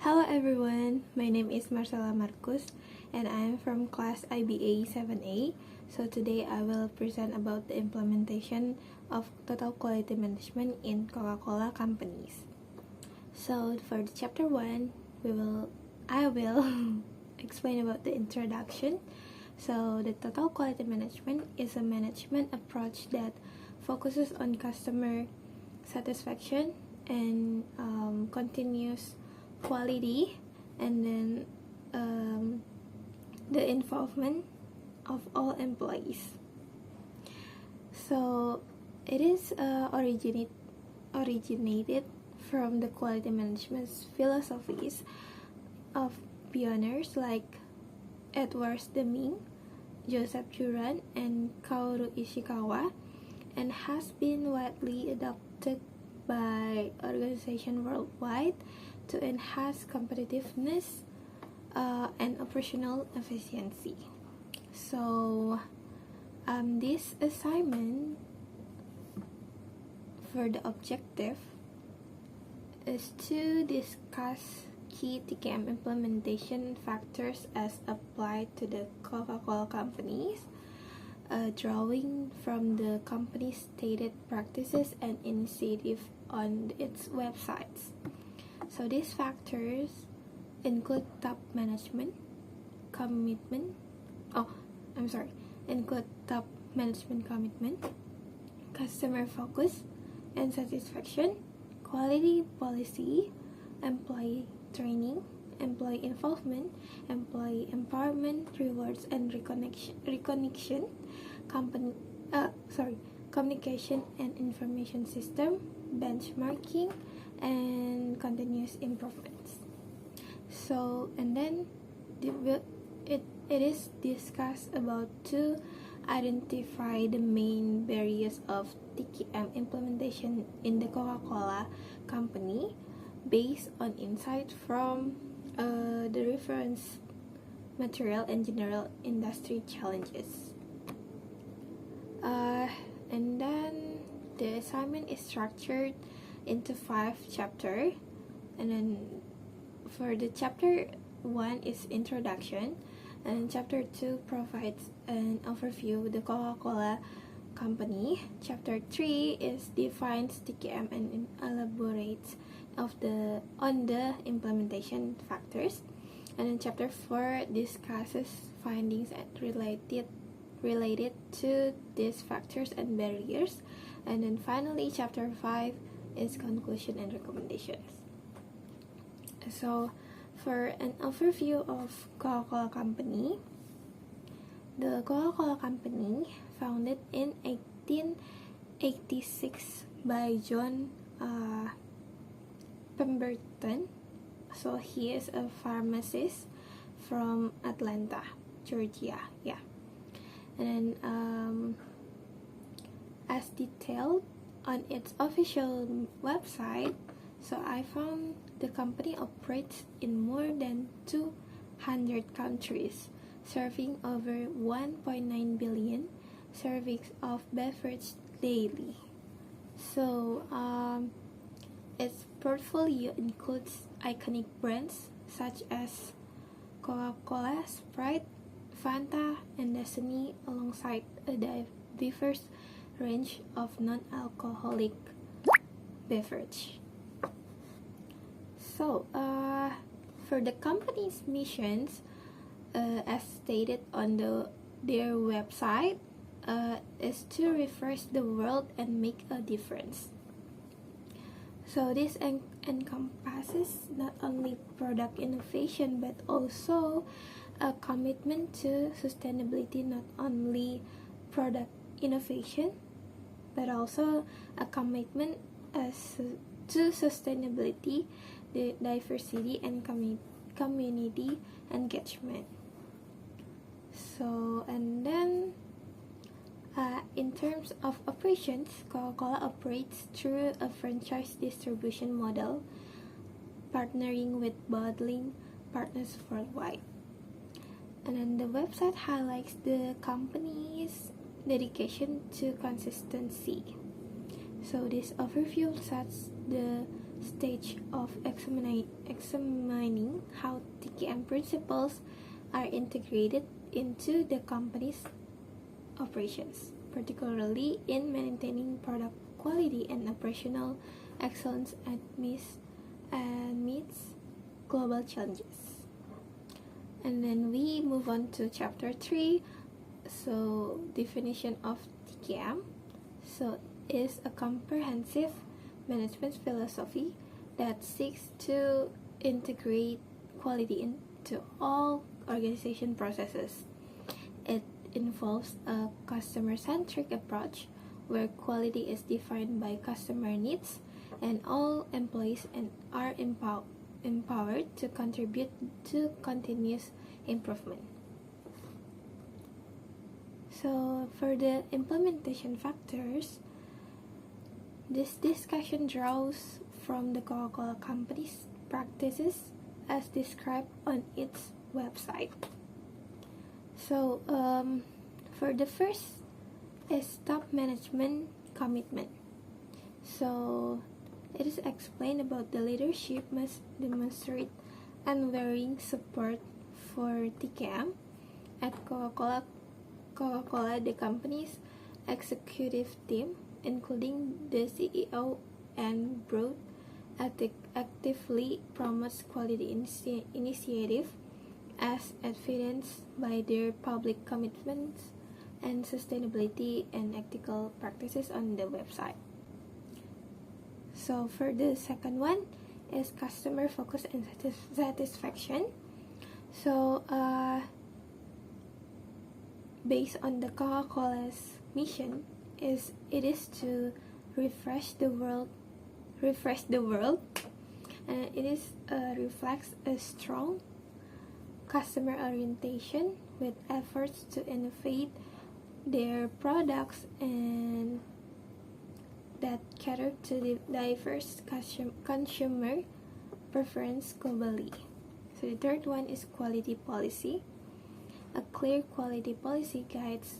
Hello everyone, my name is Marcela Marcus and I am from class IBA 7A. So today I will present about the implementation of total quality management in Coca-Cola companies. So for the chapter 1, I will explain about the introduction. So the total quality management is a management approach that focuses on customer satisfaction and continuous quality, and then the involvement of all employees. So it is originated from the quality management philosophies of pioneers like Edward Deming, Joseph Juran, and Kaoru Ishikawa, and has been widely adopted by organizations worldwide to enhance competitiveness and operational efficiency. So this assignment for the objective is to discuss key TQM implementation factors as applied to the Coca-Cola companies, drawing from the company's stated practices and initiative on its websites. So these factors include top management commitment, customer focus and satisfaction, quality policy, employee training, employee involvement, employee empowerment, rewards and recognition, communication and information system, benchmarking, and continuous improvements. So, and then it is discussed about to identify the main barriers of TQM implementation in the Coca-Cola company based on insight from the reference material and general industry challenges. And then the assignment is structured into 5 chapters, and then for the chapter 1 is introduction, and chapter 2 provides an overview of the Coca-Cola company. Chapter 3 is defines TQM and elaborates on the implementation factors, and then chapter 4 discusses findings and related to these factors and barriers, and then finally chapter 5 is conclusion and recommendations. So for an overview of Coca-Cola company, the Coca-Cola company founded in 1886 by John Pemberton. So he is a pharmacist from Atlanta, Georgia. And then as detailed on its official website, so I found the company operates in more than 200 countries, serving over 1.9 billion servings of beverage daily. So its portfolio includes iconic brands such as Coca-Cola, Sprite, Fanta, and Dasani, alongside a diverse range of non-alcoholic beverage. So for the company's missions, as stated on their website, is to refresh the world and make a difference. So this encompasses not only product innovation but also a commitment to sustainability, not only product innovation but also a commitment to sustainability, the diversity and community engagement. So, and then in terms of operations, Coca-Cola operates through a franchise distribution model, partnering with bottling partners worldwide. And then the website highlights the company's dedication to consistency. So this overview sets the stage of examining how TKM principles are integrated into the company's operations, particularly in maintaining product quality and operational excellence amidst global challenges. And then we move on to chapter 3. So, definition of TKM. So, is a comprehensive management philosophy that seeks to integrate quality into all organization processes. It involves a customer-centric approach where quality is defined by customer needs and all employees are empowered to contribute to continuous improvement. So for the implementation factors, this discussion draws from the Coca-Cola Company's practices as described on its website. So for the first is top management commitment. So it is explained about the leadership must demonstrate unwavering support for TKM. At Coca-Cola, the company's executive team, including the CEO and board, actively promotes quality initiative as evidenced by their public commitments and sustainability and ethical practices on the website. So for the second one is customer focus and satisfaction. So based on the Coca-Cola's mission it is to refresh the world. It reflects a strong customer orientation with efforts to innovate their products and that cater to the diverse consumer preference globally. So the third one is quality policy. A clear quality policy guides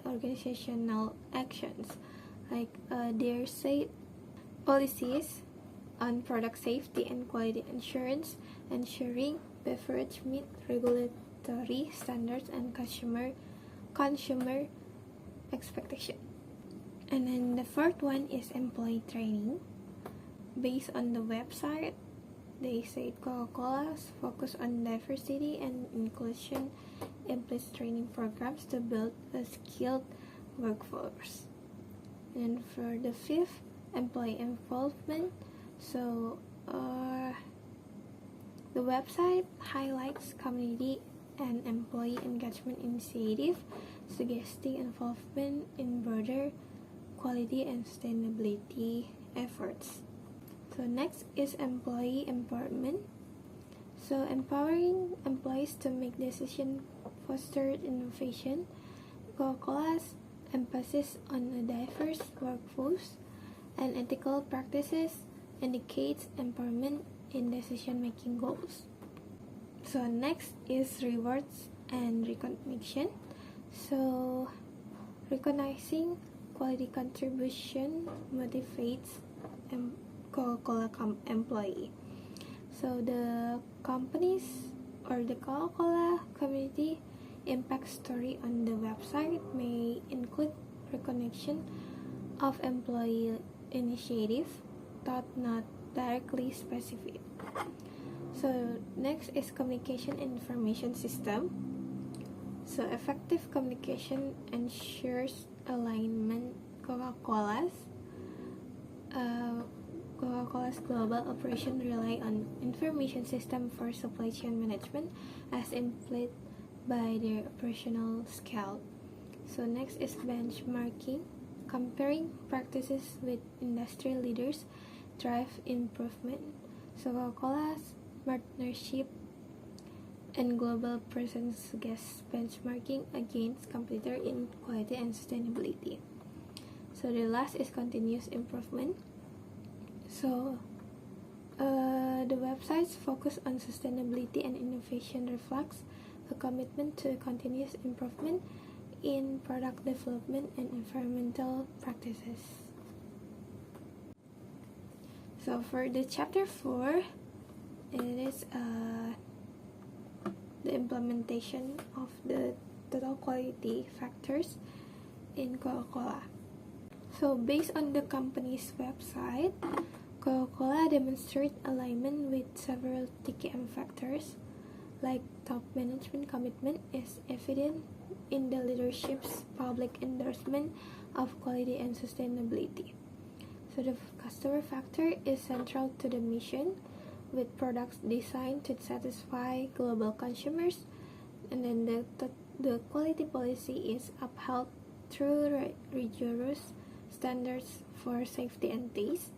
organizational actions, like their policies on product safety and quality assurance, ensuring beverage meet regulatory standards and consumer expectation. And then the fourth one is employee training. Based on the website, they say Coca-Cola's focus on diversity and inclusion implies training programs to build a skilled workforce. And for the fifth, employee involvement. So the website highlights community and employee engagement initiative, suggesting involvement in broader quality and sustainability efforts. So next is employee empowerment. So empowering employees to make decisions fostered innovation. Coca-Cola's emphasis on a diverse workforce and ethical practices indicates empowerment in decision-making goals. So next is rewards and recognition. So recognizing quality contribution motivates Coca-Cola employee. So the companies or the Coca-Cola community impact story on the website may include recognition of employee initiative, though not directly specific. So next is communication information system. So effective communication ensures alignment. Coca-Cola's global operation rely on information system for supply chain management as implied by their operational scale. So next is benchmarking. Comparing practices with industry leaders drive improvement. So Coca-Cola's partnership and global presence suggests benchmarking against competitor in quality and sustainability. So the last is continuous improvement. So the website's focus on sustainability and innovation reflects a commitment to continuous improvement in product development and environmental practices. So for the chapter 4, it is the implementation of the total quality factors in Coca-Cola. So based on the company's website, Coca-Cola demonstrates alignment with several TKM factors, like top management commitment is evident in the leadership's public endorsement of quality and sustainability. So the customer factor is central to the mission, with products designed to satisfy global consumers, and then the quality policy is upheld through rigorous standards for safety and taste,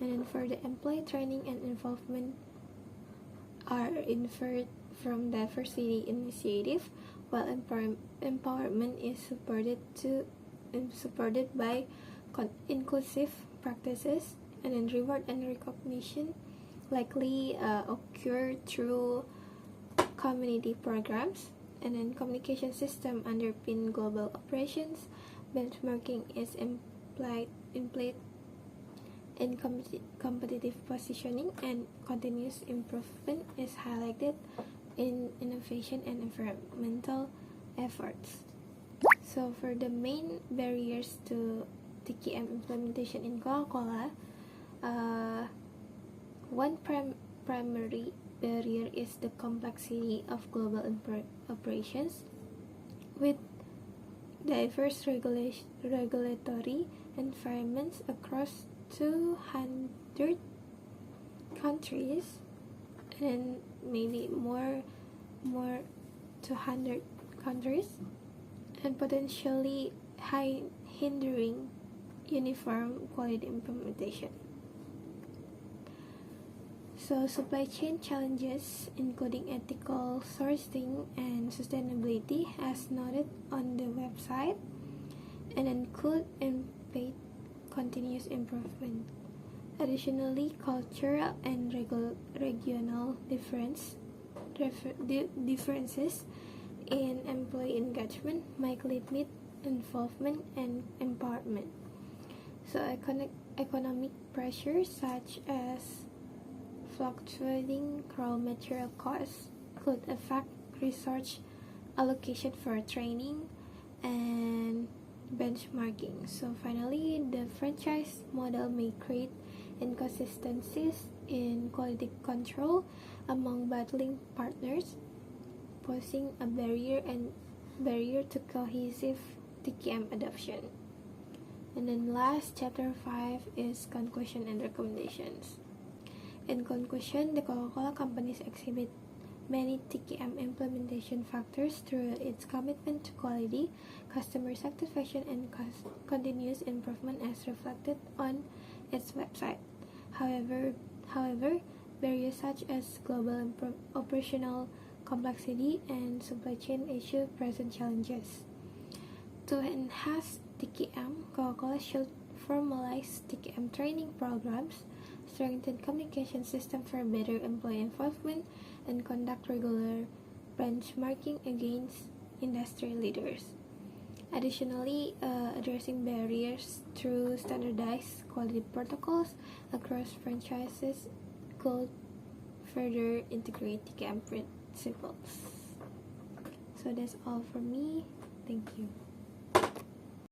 and then for the employee training and involvement are inferred from diversity initiative, while empowerment is supported by inclusive practices, and then reward and recognition likely occur through community programs, and then communication system underpin global operations. Benchmarking is implied in competitive positioning, and continuous improvement is highlighted in innovation and environmental efforts. So for the main barriers to TKM implementation in Coca-Cola, one primary barrier is the complexity of global operations, with diverse regulatory environments across 200 countries, and maybe more 200 countries, and potentially hindering uniform quality implementation. So supply chain challenges, including ethical sourcing and sustainability, as noted on the website, and then could impede continuous improvement. Additionally, cultural and regional differences in employee engagement might limit involvement and empowerment. So economic pressures such as fluctuating raw material costs could affect research allocation for training and benchmarking. So finally, the franchise model may create inconsistencies in quality control among bottling partners, posing a barrier to cohesive TKM adoption. And then last, chapter 5 is conclusion and recommendations. In conclusion, the Coca-Cola companies exhibit many TKM implementation factors through its commitment to quality, customer satisfaction, and continuous improvement as reflected on its website. However, barriers such as global operational complexity and supply chain issues present challenges. To enhance TKM, Coca-Cola should formalize TKM training programs, strengthen communication system for better employee involvement, and conduct regular benchmarking against industry leaders. Additionally, addressing barriers through standardized quality protocols across franchises could further integrate TKM principles. So that's all from me. Thank you.